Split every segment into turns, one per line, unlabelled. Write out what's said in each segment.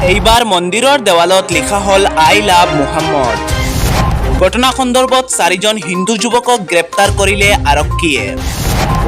এইবাৰ মন্দিৰৰ দেৱালত লিখা হ'ল আই লাভ মুহাম্মদ। ঘটনা সন্দৰ্ভত 4জন হিন্দু যুৱকক গ্ৰেপ্তাৰ কৰিলে আৰক্ষীয়ে।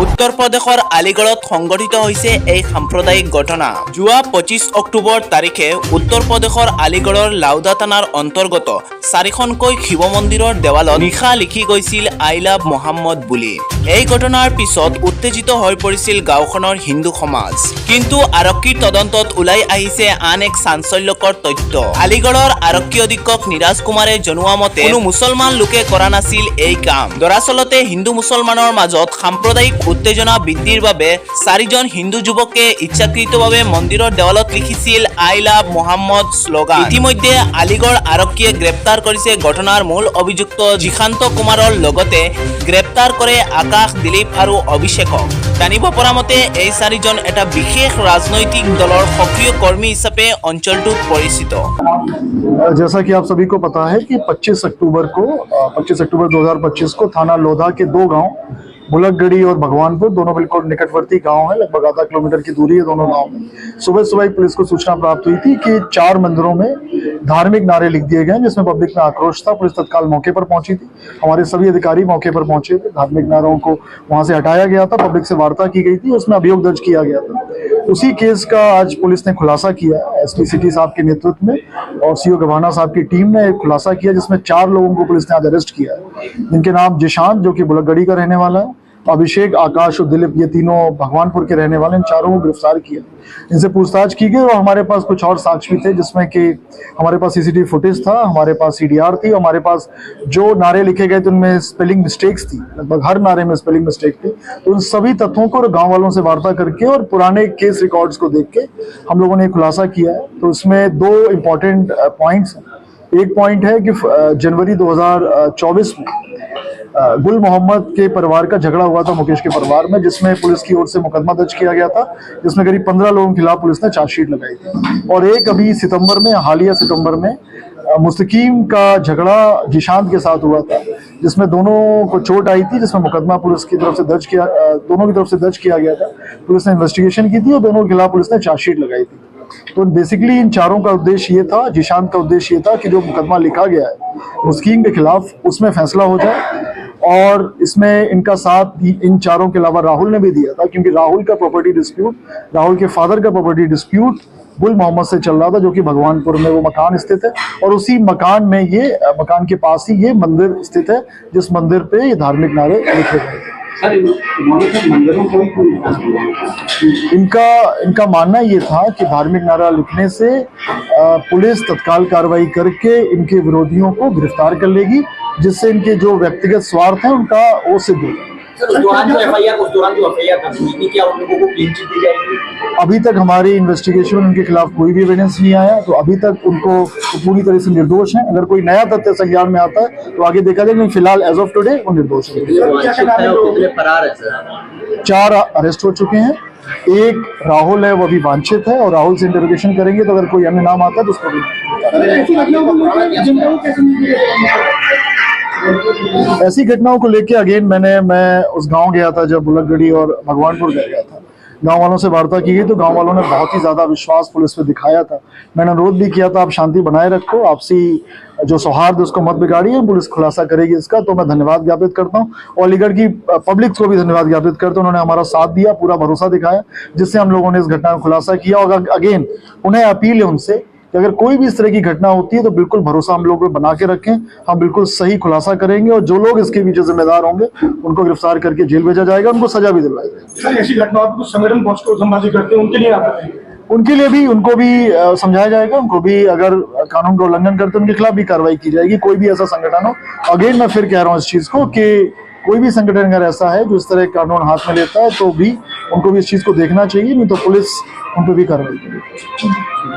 উত্তৰ প্ৰদেশৰ আলিগড়ত সংঘটিত হৈছে এই সাম্প্ৰদায়িক ঘটনা। যোৱা 25 অক্টোবৰ তাৰিখে উত্তৰ প্ৰদেশৰ আলিগড়ৰ লাউদা থানাৰ অন্তৰ্গত 4খনকৈ শিৱ মন্দিৰৰ দেৱালত নিশা লিখি গৈছিল আই লাভ মুহাম্মদ বুলি। এই ঘটনাৰ পিছত উত্তেজিত হৈ পৰিছিল গাঁওখনৰ হিন্দু সমাজ। কিন্তু আৰক্ষীৰ তদন্তত ওলাই আহিছে আন এক চাঞ্চল্যকৰ তথ্য। আলিগড়ৰ আৰক্ষী অধীক্ষক নিৰাজ কুমাৰে জনোৱা মতে কোনো মুছলমান লোকে কৰা নাছিল এই কাম। দৰাচলতে হিন্দু মুছলমানৰ মাজত সাম্প্ৰদায়িক উত্তেজনা বৃদ্ধিৰ বাবে 4জন হিন্দু যুৱকে ইচ্ছাকৃতভাৱে মন্দিৰৰ দেৱালত লিখিছিল আই লাভ মুহাম্মদ শ্লোগান। ইতিমধ্যে আলিগড় আৰক্ষীয়ে গ্ৰেপ্তাৰ কৰিছে ঘটনাৰ মূল অভিযুক্ত জিশান্ত কুমাৰৰ লগতে গ্ৰেপ্তাৰ কৰে আকাশ, দিলীপ আৰু অভিষেকক। জানিব পৰা মতে এই 4জন এটা বিশেষ ৰাজনৈতিক দলৰ সক্ৰিয় কৰ্মী হিচাপে অঞ্চলটোত পৰিচিত।
जैसा कि आप सभी को पता है कि 25 अक्टूबर 2025 को थाना लोधा के 2 गांव बुलकगढ़ी और भगवानपुर दोनों बिल्कुल निकटवर्ती गांव है, लगभग आधा किलोमीटर की दूरी है दोनों गांव में। सुबह एक पुलिस को सूचना प्राप्त हुई थी कि 4 मंदिरों में धार्मिक नारे लिख दिए गए जिसमें पब्लिक में आक्रोश था। पुलिस तत्काल मौके पर पहुंची थी, हमारे सभी अधिकारी मौके पर पहुंचे थे। धार्मिक नारों को वहां से हटाया गया था, पब्लिक से वार्ता की गई थी, उसमें अभियोग दर्ज किया गया था। उसी केस का आज पुलिस ने खुलासा किया, एसपी सिटी साहब के नेतृत्व में और सीओ गभाना साहब की टीम ने खुलासा किया, जिसमें 4 लोगों को पुलिस ने आज अरेस्ट किया है, जिनके नाम जिशांत जो कि बुलकगढ़ी का रहने वाला है, अभिषेक, आकाश और दिलीप, ये तीनों भगवानपुर के रहने वाले, इन चारों को गिरफ्तार किया। इनसे पूछताछ की गई और हमारे पास कुछ और साक्ष्य भी थे, जिसमें कि हमारे पास सीसीटीवी फुटेज था, हमारे पास सीडीआर थी, हमारे पास जो नारे लिखे गए थे उनमें स्पेलिंग मिस्टेक्स थी, लगभग हर नारे में स्पेलिंग मिस्टेक थी। तो उन सभी तथ्यों को गाँव वालों से वार्ता करके और पुराने केस रिकॉर्ड्स को देख के हम लोगों ने खुलासा किया है। तो इसमें 2 इम्पोर्टेंट पॉइंट्स हैं। एक पॉइंट है कि जनवरी 2024 में गुल मोहम्मद के परिवार का झगड़ा हुआ था मुकेश के परिवार में, जिसमें पुलिस की ओर से मुकदमा दर्ज किया गया था, जिसमें करीब 15 लोगों के खिलाफ पुलिस ने चार्जशीट लगाई थी। और एक अभी हालिया सितंबर में मुस्तकीम का झगड़ा जिशांत के साथ हुआ था, जिसमें दोनों को चोट आई थी, जिसमें मुकदमा पुलिस की तरफ से दोनों की तरफ से दर्ज किया गया था। पुलिस ने इन्वेस्टिगेशन की थी और दोनों के खिलाफ पुलिस ने चार्जशीट लगाई थी। तो बेसिकली इन चारों का उद्देश्य ये था, जिशांत का उद्देश्य ये था कि जो मुकदमा लिखा गया है मुस्कीम के खिलाफ उसमें फैसला हो जाए। और इसमें इनका साथ इन चारों के अलावा राहुल ने भी दिया था, क्योंकि राहुल का प्रॉपर्टी डिस्प्यूट, राहुल के फादर का प्रॉपर्टी डिस्प्यूट गुल मोहम्मद से चल रहा था, जो कि भगवानपुर में वो मकान स्थित है। और उसी मकान में मकान के पास ही ये मंदिर स्थित है, जिस मंदिर पे ये धार्मिक नारे लिखे गए थे। इनका मानना ये था कि धार्मिक नारा लिखने से पुलिस तत्काल कार्रवाई करके इनके विरोधियों को गिरफ्तार कर लेगी, जिससे इनके जो व्यक्तिगत स्वार्थ हैं उनका वो सिद्ध होगा। अभी तक हमारी इन्वेस्टिगेशन में उनके खिलाफ कोई भी एविडेंस नहीं आया, तो अभी तक उनको पूरी तरह से निर्दोष हैं। अगर कोई नया तथ्य संज्ञान में आता है तो आगे देखा जाएगा, फिलहाल एज ऑफ टुडे वो निर्दोष है। 4 अरेस्ट हो चुके हैं, एक राहुल है वो अभी वांछित है और राहुल से इंटरोगेशन करेंगे, तो अगर कोई अन्य नाम आता है तो उसको भी। ऐसी घटनाओं को लेके अगेन मैं उस गांव गया था जब बुलकगढ़ी और भगवानपुर गया था। गांव वालों से वार्ता की गई तो गांव वालों ने बहुत ही ज्यादा विश्वास पुलिस पे दिखाया था। मैंने अनुरोध भी किया था, आप शांति बनाए रखो, आपसी जो सौहार्द उसको मत बिगाड़िए, पुलिस खुलासा करेगी इसका। तो मैं धन्यवाद ज्ञापित करता हूँ और अलीगढ़ की पब्लिक को भी धन्यवाद ज्ञापित करता हूँ। उन्होंने हमारा साथ दिया, पूरा भरोसा दिखाया, जिससे हम लोगों ने इस घटना का खुलासा किया। और अगेन उन्हें अपील है उनसे कि अगर कोई भी इस तरह की घटना होती है तो बिल्कुल भरोसा हम लोग बना के रखें, हम बिल्कुल सही खुलासा करेंगे और जो लोग इसके पीछे जिम्मेदार होंगे उनको गिरफ्तार करके जेल भेजा जाएगा, उनको सजा भी दिलवाई जाएगी।
ऐसी घटनाओं पर संगठन पहुंचकर करते हैं,
उनके लिए भी उनको भी समझाया जाएगा, उनको भी अगर कानून का उल्लंघन करते हैं उनके खिलाफ भी कार्रवाई की जाएगी। कोई भी ऐसा संगठन हो, अगेन मैं फिर कह रहा हूँ इस चीज को कि कोई भी संगठन अगर ऐसा है जो इस तरह कानून हाथ में लेता है तो भी उनको भी इस चीज को देखना चाहिए, नहीं तो पुलिस उन पर भी कार्रवाई करेगी।